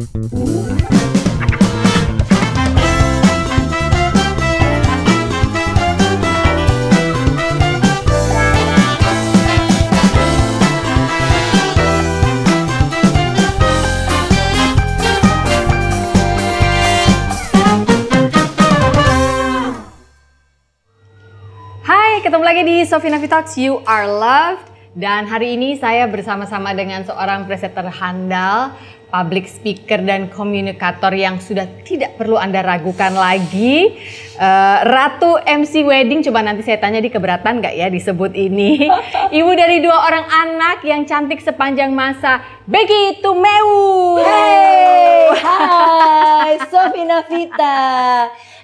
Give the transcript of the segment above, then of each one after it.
Ketemu lagi di Sophie Nafi Talks, You Are Loved. Dan hari ini saya bersama-sama dengan seorang presenter handal, public speaker dan komunikator yang sudah tidak perlu Anda ragukan lagi, Ratu MC Wedding. Coba nanti saya tanya di keberatan nggak ya disebut ini. Ibu dari 2 orang anak yang cantik sepanjang masa, Becky Tumewu. Hey, hai Sophie Nafita.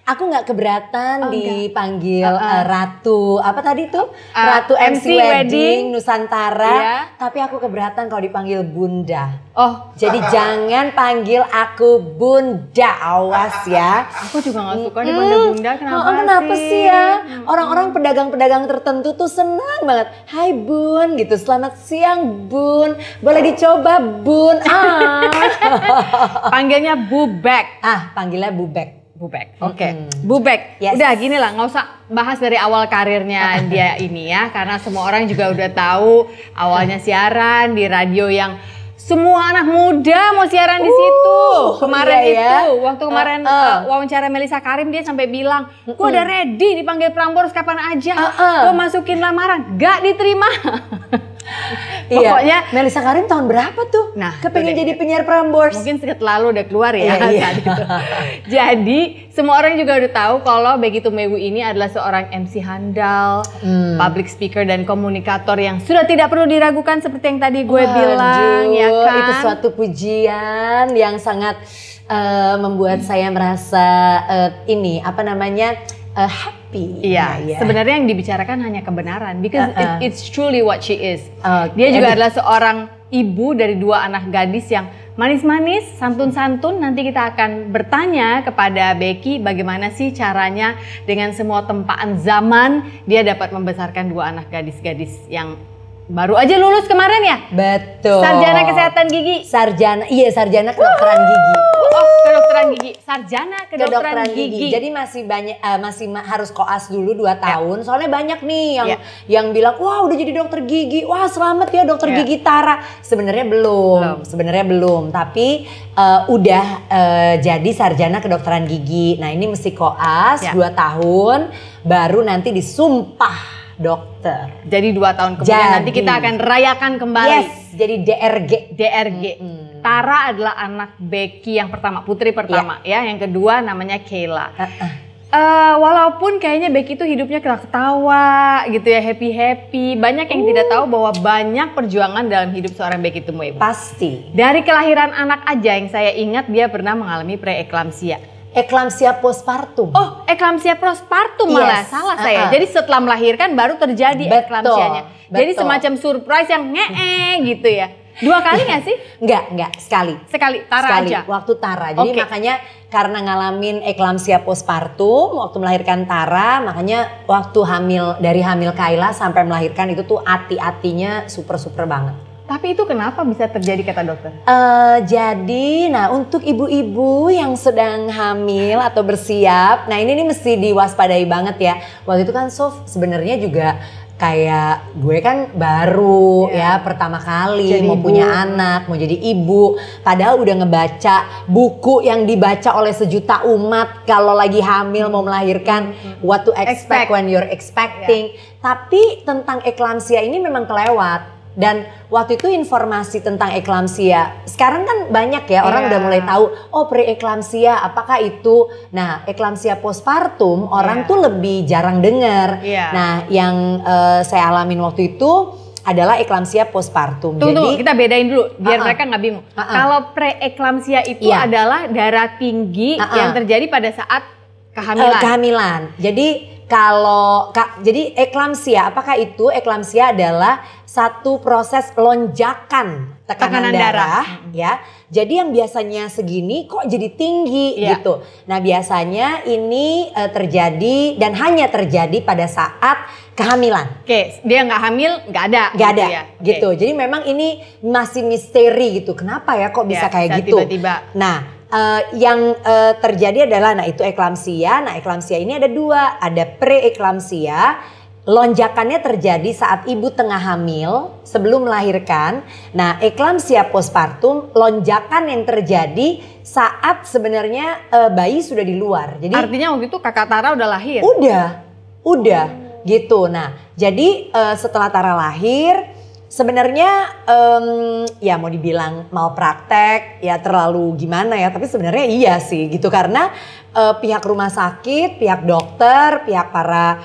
Aku nggak keberatan dipanggil Ratu, apa tadi tuh? Ratu MC Wedding Nusantara, yeah. Tapi aku keberatan kalau dipanggil Bunda. Oh, jadi jangan panggil aku Bunda, awas ya. Aku juga nggak suka dipanggil Bunda, kenapa sih ya? Orang-orang pedagang-pedagang tertentu tuh senang banget. Hai Bun, gitu. Selamat siang Bun, boleh dicoba Bun. Panggilnya Bubek. Panggilnya Bubek. Bubek, oke. Bubek, yes. Udah gini lah, nggak usah bahas dari awal karirnya dia ini ya, karena semua orang juga udah tahu awalnya siaran di radio yang semua anak muda mau siaran di situ. Kemarin waktu kemarin wawancara Melissa Karim, dia sampai bilang, gue udah ready dipanggil Prambors kapan aja, gue masukin lamaran, gak diterima. Pokoknya Melissa Karim tahun berapa tuh? Nah, kepengen jadi penyiar Prambors. Mungkin setelah lalu udah keluar ya saat itu. Jadi semua orang juga udah tahu kalau Becky Tumewu ini adalah seorang MC handal, public speaker dan komunikator yang sudah tidak perlu diragukan seperti yang tadi gue bilang, ya kan? Itu suatu pujian yang sangat membuat saya merasa happy. Iya, sebenarnya yang dibicarakan hanya kebenaran, because it's truly what she is. Dia juga adalah seorang ibu dari 2 anak gadis yang manis-manis, santun-santun. Nanti kita akan bertanya kepada Becky bagaimana sih caranya dengan semua tempaan zaman dia dapat membesarkan 2 anak gadis-gadis yang baru aja lulus kemarin ya? Betul. Sarjana kesehatan gigi. Sarjana kedokteran gigi. Kedokteran gigi. Sarjana kedokteran gigi. Jadi masih banyak harus koas dulu 2 tahun. Soalnya banyak nih yang bilang, "Wah, udah jadi dokter gigi. Wah, selamat ya dokter gigi Tara." Sebenarnya belum. Tapi udah jadi sarjana kedokteran gigi. Nah, ini mesti koas 2 tahun baru nanti disumpah dokter. Jadi 2 tahun kemudian nanti kita akan rayakan kembali. Yes, jadi DRG. Tara adalah anak Becky yang pertama, putri pertama ya. Yang kedua namanya Kayla. Walaupun kayaknya Becky itu hidupnya ketawa gitu ya, happy. Banyak yang tidak tahu bahwa banyak perjuangan dalam hidup seorang Becky Tumewu. Pasti. Dari kelahiran anak aja yang saya ingat dia pernah mengalami preeklamsia. Eklamsia postpartum. Oh, eklamsia postpartum malah salah saya. Jadi setelah melahirkan baru terjadi eklamsianya. Jadi semacam surprise yang gitu ya. 2 kali nggak sih? Enggak, sekali. Tara aja. Waktu Tara. Jadi makanya karena ngalamin eklamsia postpartum waktu melahirkan Tara, makanya waktu dari hamil Kayla sampai melahirkan itu tuh ati-atinya super banget. Tapi itu kenapa bisa terjadi kata dokter? Jadi, untuk ibu-ibu yang sedang hamil atau bersiap, nah ini mesti diwaspadai banget ya. Waktu itu kan Sof sebenarnya juga kayak gue kan baru ya pertama kali jadi mau punya anak, mau jadi ibu. Padahal udah ngebaca buku yang dibaca oleh sejuta umat kalau lagi hamil mau melahirkan, what to expect when you're expecting. Tapi tentang eklamsia ini memang kelewat. Dan waktu itu informasi tentang eklamsia, sekarang kan banyak ya orang udah mulai tahu, preeklamsia apakah itu. Nah, eklamsia postpartum orang tuh lebih jarang dengar. Nah, yang saya alamin waktu itu adalah eklamsia postpartum. Jadi kita bedain dulu biar mereka nggak bingung. Kalau preeklamsia itu adalah darah tinggi yang terjadi pada saat kehamilan. Jadi jadi eklamsia, apakah itu? Eklamsia adalah satu proses lonjakan tekanan darah ya. Jadi yang biasanya segini kok jadi tinggi gitu. Nah biasanya ini terjadi dan hanya terjadi pada saat kehamilan. Oke, dia nggak hamil nggak ada. Nggak ada ya? gitu. Jadi memang ini masih misteri gitu. Kenapa ya kok bisa kayak gitu? Tiba-tiba. Nah yang terjadi adalah itu eklamsia. Nah eklamsia ini ada dua, ada preeklamsia. Lonjakannya terjadi saat ibu tengah hamil sebelum melahirkan. Nah, eklamsia postpartum lonjakan yang terjadi saat sebenarnya bayi sudah di luar. Jadi artinya waktu itu kakak Tara udah lahir. Udah gitu. Nah, jadi setelah Tara lahir sebenarnya ya mau dibilang mau praktek ya terlalu gimana ya, tapi sebenarnya iya sih gitu karena pihak rumah sakit, pihak dokter, pihak para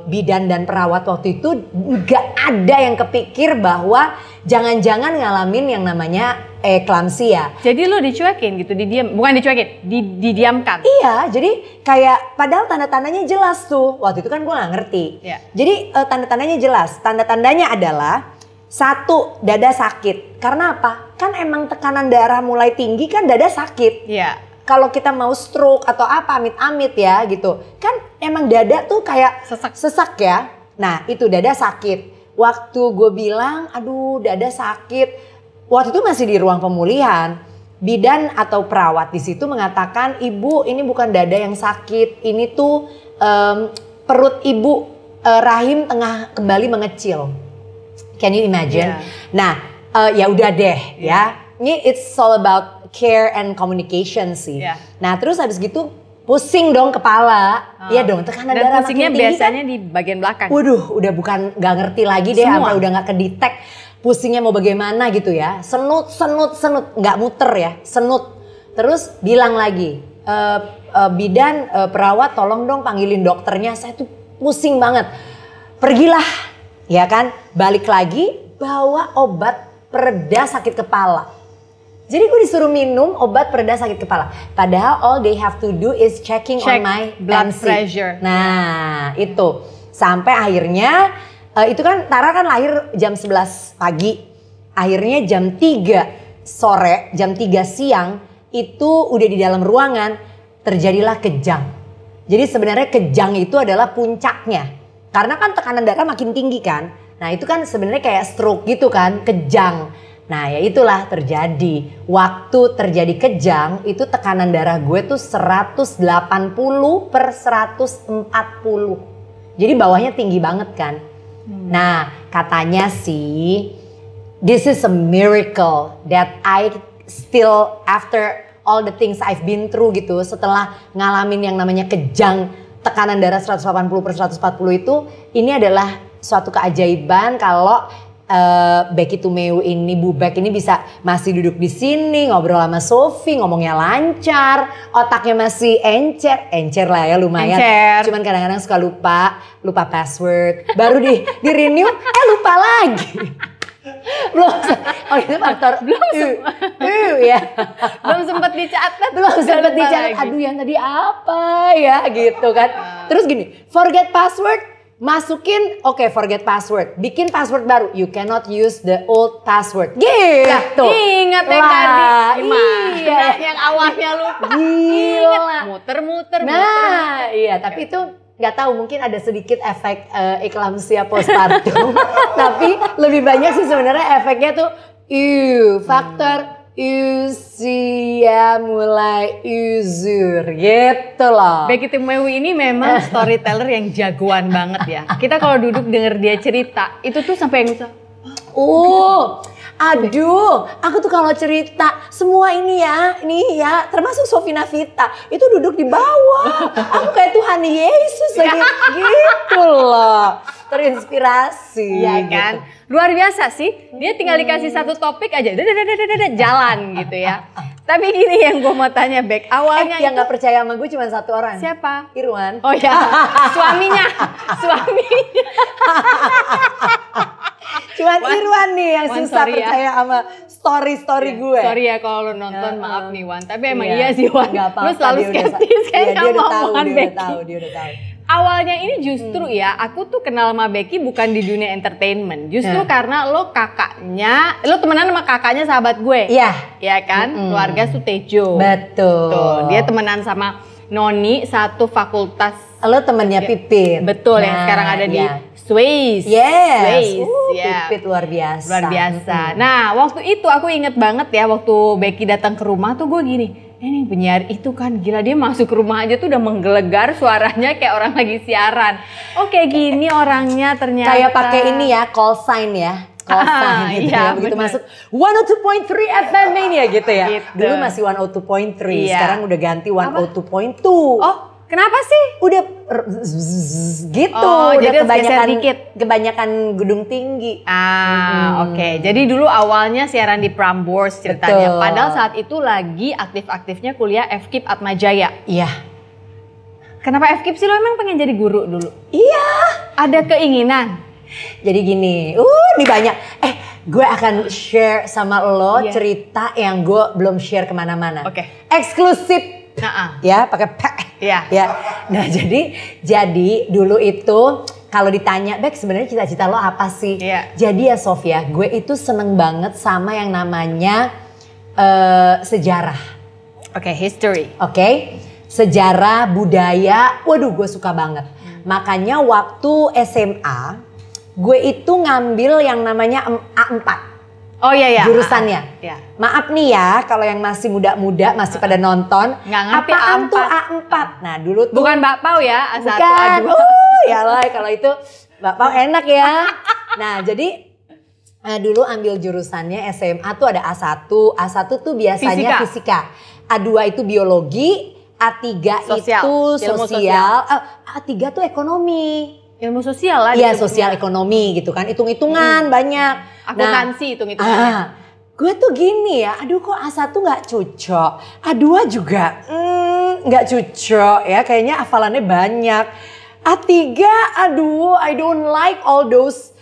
bidan dan perawat waktu itu nggak ada yang kepikir bahwa jangan-jangan ngalamin yang namanya eklamsia. Jadi lo dicuekin gitu, bukan dicuekin, didiamkan. Iya, jadi kayak padahal tanda-tandanya jelas tuh. Waktu itu kan gue nggak ngerti. Ya. Jadi tanda-tandanya jelas. Tanda-tandanya adalah satu, dada sakit. Karena apa? Kan emang tekanan darah mulai tinggi kan dada sakit. Iya. Kalau kita mau stroke atau apa amit-amit ya gitu. Kan emang dada tuh kayak sesak ya. Nah itu dada sakit. Waktu gue bilang aduh dada sakit. Waktu itu masih di ruang pemulihan. Bidan atau perawat di situ mengatakan ibu ini bukan dada yang sakit. Ini tuh perut ibu rahim tengah kembali mengecil. Can you imagine? Yeah. Nah ya udah deh ya. Ini it's all about care and communication sih. Yeah. Nah terus habis gitu pusing dong kepala. Iya dong tekanan dan darah pusingnya makin tinggi biasanya kan. di bagian belakang. Waduh udah bukan gak ngerti lagi deh. Sampai udah gak kedetek pusingnya mau bagaimana gitu ya. Senut. Gak muter ya, senut. Terus bilang lagi, bidan perawat tolong dong panggilin dokternya. Saya tuh pusing banget. Pergilah ya kan. Balik lagi bawa obat pereda sakit kepala. Jadi gue disuruh minum obat pereda sakit kepala. Padahal all they have to do is check on my blood tensi. pressure. Nah itu. Sampai akhirnya itu kan Tara kan lahir jam 11 pagi. Akhirnya jam 3 sore, jam 3 siang itu udah di dalam ruangan terjadilah kejang. Jadi sebenarnya kejang itu adalah puncaknya. Karena kan tekanan darah makin tinggi kan. Nah itu kan sebenarnya kayak stroke gitu kan, kejang. Nah ya itulah terjadi. Waktu terjadi kejang itu tekanan darah gue tuh 180/140. Jadi bawahnya tinggi banget kan. Nah katanya sih this is a miracle that I still after all the things I've been through gitu. Setelah ngalamin yang namanya kejang tekanan darah 180/140 itu ini adalah suatu keajaiban kalau Becky Tumeu ini, Bu Bek ini bisa masih duduk di sini ngobrol sama Sophie, ngomongnya lancar, otaknya masih encer lah ya lumayan. Encer. Cuman kadang-kadang suka lupa password, baru di renew, lupa lagi. Belum, itu faktor ya. Belum sempat dicatat. Aduh yang tadi apa ya gitu kan. Terus gini, forget password. Masukin, forget password. Bikin password baru. You cannot use the old password. Gitu. Ingat yang tadi. Iya. Yang awalnya lupa. Gila. Muter. Iya. Tapi itu nggak tahu. Mungkin ada sedikit efek eklamsia postpartum. Tapi lebih banyak sih sebenarnya efeknya tuh. Faktor usia mulai uzur gitu loh. Becky Tumeu ini memang storyteller yang jagoan banget ya. Kita kalau duduk denger dia cerita, itu tuh sampai yang bisa. Aduh, aku tuh kalau cerita semua ini ya, termasuk Sophie Navita, itu duduk di bawah. Aku kayak Tuhan Yesus lagi gitu loh. Terinspirasi. Iya kan? Gitu. Luar biasa sih. Dia tinggal dikasih satu topik aja, jalan gitu ya. Tapi gini yang gue mau tanya Bek, awalnya yang gak percaya sama gue cuma satu orang. Siapa? Irwan. Oh ya, suaminya. Cuman Irwan nih yang susah percaya sama story gue. Sorry ya kalau lo nonton, maaf nih Wan. Tapi emang iya sih Wan. Lu selalu skeptis kan sama omongan Becky. Dia udah tahu. awalnya ini justru ya, aku tuh kenal sama Becky bukan di dunia entertainment. Justru karena lo temenan sama kakaknya sahabat gue. Iya. Ya kan? Keluarga Sutejo. Betul. Tuh, dia temenan sama Noni satu fakultas. Lo temennya Pipit. Betul, yang sekarang ada di Swiss. Yes. Yeah. Pipit luar biasa. Luar biasa. Nah, waktu itu aku inget banget ya, waktu Becky datang ke rumah tuh gue gini, ini penyiar itu kan gila, dia masuk ke rumah aja tuh udah menggelegar suaranya kayak orang lagi siaran. Oh kayak gini orangnya ternyata. Kayak pakai ini ya, call sign ya. Call sign gitu iya, ya. Begitu bener. masuk 102.3 FM Mania gitu ya. Gitu. Dulu masih 102.3, Iya. sekarang udah ganti 102.2. Oh kenapa sih? Udah gitu, Oh, udah jadi harus geser dikit. kebanyakan gedung tinggi. Oke. Jadi dulu awalnya siaran di Prambors ceritanya. Betul. Padahal saat itu lagi aktif-aktifnya kuliah FKIP Atmajaya. Iya. Kenapa FKIP sih, lo emang pengen jadi guru dulu? Iya. Ada keinginan? Jadi gini, ini banyak. Gue akan share sama lo Iya. cerita yang gue belum share kemana-mana. Oke. Eksklusif. Ya, pakai P. Iya. Ya. Nah, jadi dulu itu kalau ditanya, Bek sebenarnya cita-cita lo apa sih? Iya. Jadi ya Sofia, gue itu seneng banget sama yang namanya sejarah. Oke, history. Oke? Sejarah, budaya, waduh gue suka banget. Makanya waktu SMA, gue itu ngambil yang namanya A4. Oh iya ya. Jurusannya. Iya. Maaf nih ya, kalau yang masih muda-muda masih pada nonton. Nggak ngerti apaan A4. tuh A4? Nah dulu tuh. Bukan bakpao ya, A1, Bukan. A2. Ya lah kalau itu bakpao enak ya. Nah jadi dulu ambil jurusannya SMA tuh ada A1. A1 tuh biasanya fisika. A2 itu biologi. A3 Sosial. itu Ilmu sosial. A3 tuh ekonomi. Ilmu sosial lah. Iya disebutnya. sosial ekonomi gitu kan. Hitung-hitungan banyak. Akuntansi hitung-hitungannya. Gue tuh gini ya, aduh kok A1 gak cocok, A2 juga gak cocok ya, kayaknya hafalannya banyak. A3, aduh I don't like all those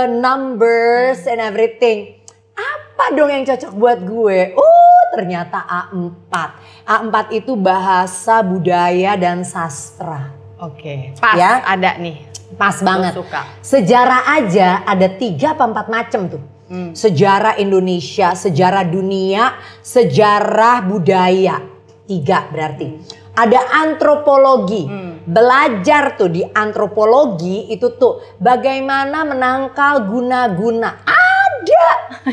numbers and everything. Apa dong yang cocok buat gue? Ternyata A4. A4 itu bahasa, budaya, dan sastra. Oke, pas Ya. ada nih. Pas banget. Suka. Sejarah aja ada 3 apa 4 macam tuh. Sejarah Indonesia, sejarah dunia, sejarah budaya. 3 berarti. Ada antropologi. Belajar tuh di antropologi itu tuh bagaimana menangkal guna-guna. Ada.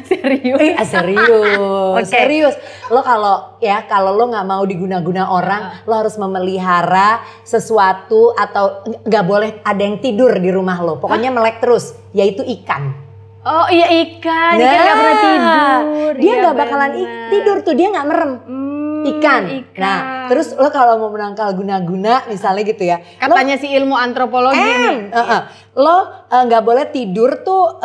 Serius? Serius. Oke. Serius. Lo kalau lo nggak mau diguna-guna orang, lo harus memelihara sesuatu atau nggak boleh ada yang tidur di rumah lo. Pokoknya melek terus, yaitu ikan. Oh iya ikan nggak pernah tidur. Dia Iya, nggak bakalan benar. tidur tuh, dia nggak merem. Ikan. Ikan. Nah, terus lo kalau mau menangkal guna-guna misalnya gitu ya. Katanya si ilmu antropologi nih. Lo nggak boleh tidur tuh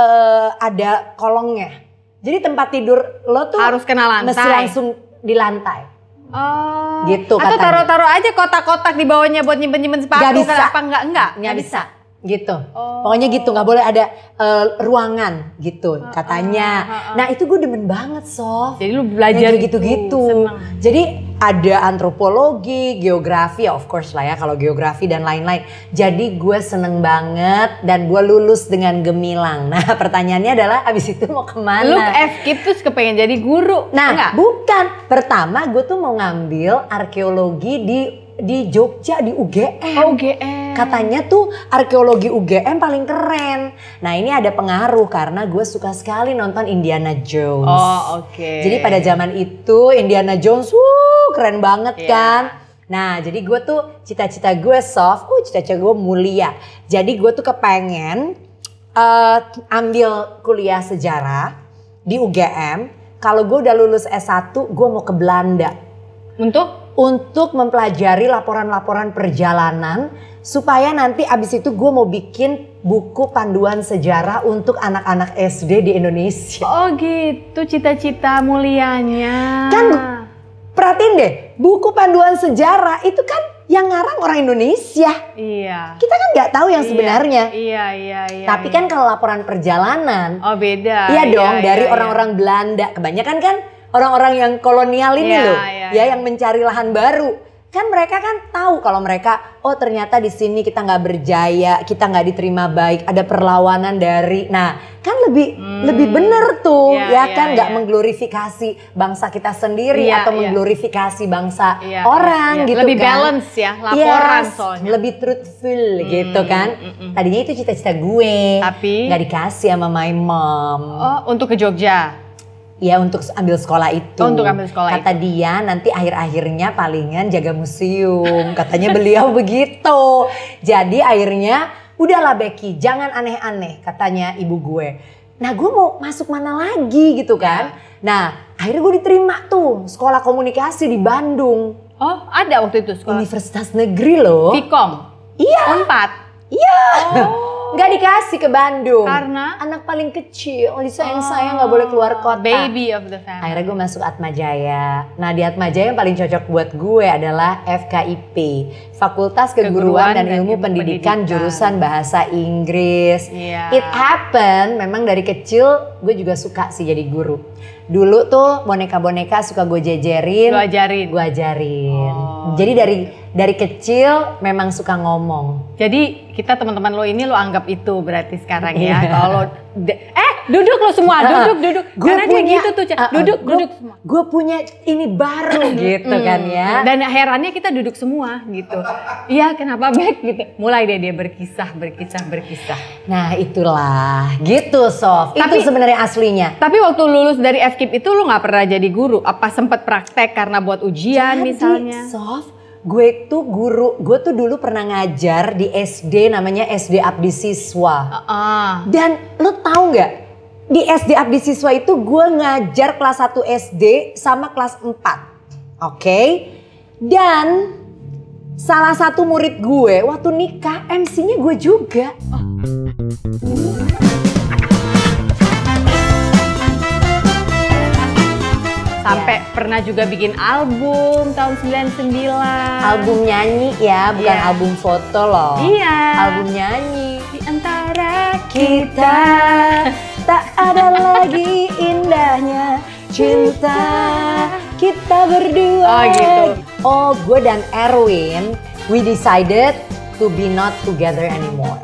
ada kolongnya. Jadi tempat tidur lo tuh Harus kena lantai. mesti langsung di lantai. Oh. Gitu Atau katanya. taruh-taruh aja kotak-kotak di bawahnya buat nyimpen-nyimpen sepatu. Nggak bisa. Kenapa enggak? Nggak bisa. Gitu. Oh. Pokoknya gitu, nggak boleh ada ruangan gitu katanya. Nah itu gue demen banget Sof. Jadi lu belajar Yang kayak gitu-gitu. Seneng. Jadi ada antropologi, geografi, of course lah ya kalau geografi dan lain-lain. Jadi gue seneng banget dan gue lulus dengan gemilang. Nah pertanyaannya adalah abis itu mau kemana? Lu FKIP terus kepengen jadi guru. Nah enggak? bukan. Pertama gue tuh mau ngambil arkeologi di Jogja di UGM. Oh UGM. Katanya tuh arkeologi UGM paling keren. Nah ini ada pengaruh karena gue suka sekali nonton Indiana Jones. Oh oke. Jadi pada zaman itu Indiana Jones, keren banget kan. Nah jadi gue tuh cita-cita gue cita-cita gue mulia. Jadi gue tuh kepengen ambil kuliah sejarah di UGM. Kalau gue udah lulus S1 gue mau ke Belanda. Untuk mempelajari laporan-laporan perjalanan supaya nanti abis itu gue mau bikin buku panduan sejarah untuk anak-anak SD di Indonesia. Oh gitu cita-cita mulianya. Kan perhatiin deh, buku panduan sejarah itu kan yang ngarang orang Indonesia. Iya. Kita kan nggak tahu yang sebenarnya. Iya. Tapi kan kalau laporan perjalanan, oh beda. iya dong dari orang-orang Belanda. Kebanyakan kan orang-orang yang kolonial ini loh, ya yang mencari lahan baru. kan mereka kan tahu kalau mereka, oh ternyata di sini kita nggak berjaya, kita nggak diterima baik, ada perlawanan dari, nah kan lebih bener tuh, kan nggak mengglorifikasi bangsa kita sendiri atau mengglorifikasi bangsa orang gitu lebih kan. balance ya laporan soalnya. Lebih truthful gitu kan. Tadinya itu cita-cita gue, tapi nggak dikasih sama my mom. Oh, untuk ke Jogja. Ya untuk ambil sekolah itu. Oh, untuk ambil sekolah Kata dia nanti akhir-akhirnya palingan jaga museum. Katanya beliau begitu. Jadi akhirnya udahlah Becky jangan aneh-aneh katanya ibu gue. Nah gue mau masuk mana lagi gitu kan. Nah akhirnya gue diterima tuh sekolah komunikasi di Bandung. Oh ada waktu itu sekolah. Universitas negeri loh. Vkom? Iya. Unpad? Iya. Oh. Nggak dikasih ke Bandung. Karena? Anak paling kecil, disayang-sayang nggak boleh keluar kota. Baby of the family. Akhirnya gue masuk Atmajaya. Nah di Atmajaya yang paling cocok buat gue adalah FKIP. Fakultas Keguruan dan Ilmu Pendidikan jurusan Bahasa Inggris. It happen, memang dari kecil gue juga suka sih jadi guru. Dulu tuh boneka-boneka suka gue jejerin. Gue ajarin. Oh. Jadi dari kecil memang suka ngomong. Jadi kita teman-teman lo ini lo anggap itu berarti sekarang ya. Kalau duduk lo semua, duduk. Karena dia gitu tuh, duduk semua. Gue punya ini baru gitu kan ya. Dan herannya kita duduk semua gitu. Iya kenapa Bek gitu. Mulai deh dia berkisah. Nah itulah gitu Sof. Itu sebenarnya aslinya. Tapi waktu lulus dari FKIP itu lo gak pernah jadi guru? Apa sempet praktek karena buat ujian misalnya? Sof, gue tuh guru, gue tuh dulu pernah ngajar di SD namanya SD Abdi Siswa. Dan lo tahu nggak? Di SD Abdi Siswa itu gue ngajar kelas 1 SD sama kelas 4. Oke? Dan salah satu murid gue waktu nikah MC-nya gue juga. Sampai pernah juga bikin album tahun 99. Album nyanyi ya, bukan album foto loh. Iya. Album nyanyi. Di antara Kita tak ada lagi indahnya cinta kita berdua. Oh gitu. Oh gue dan Erwin, we decided to be not together anymore.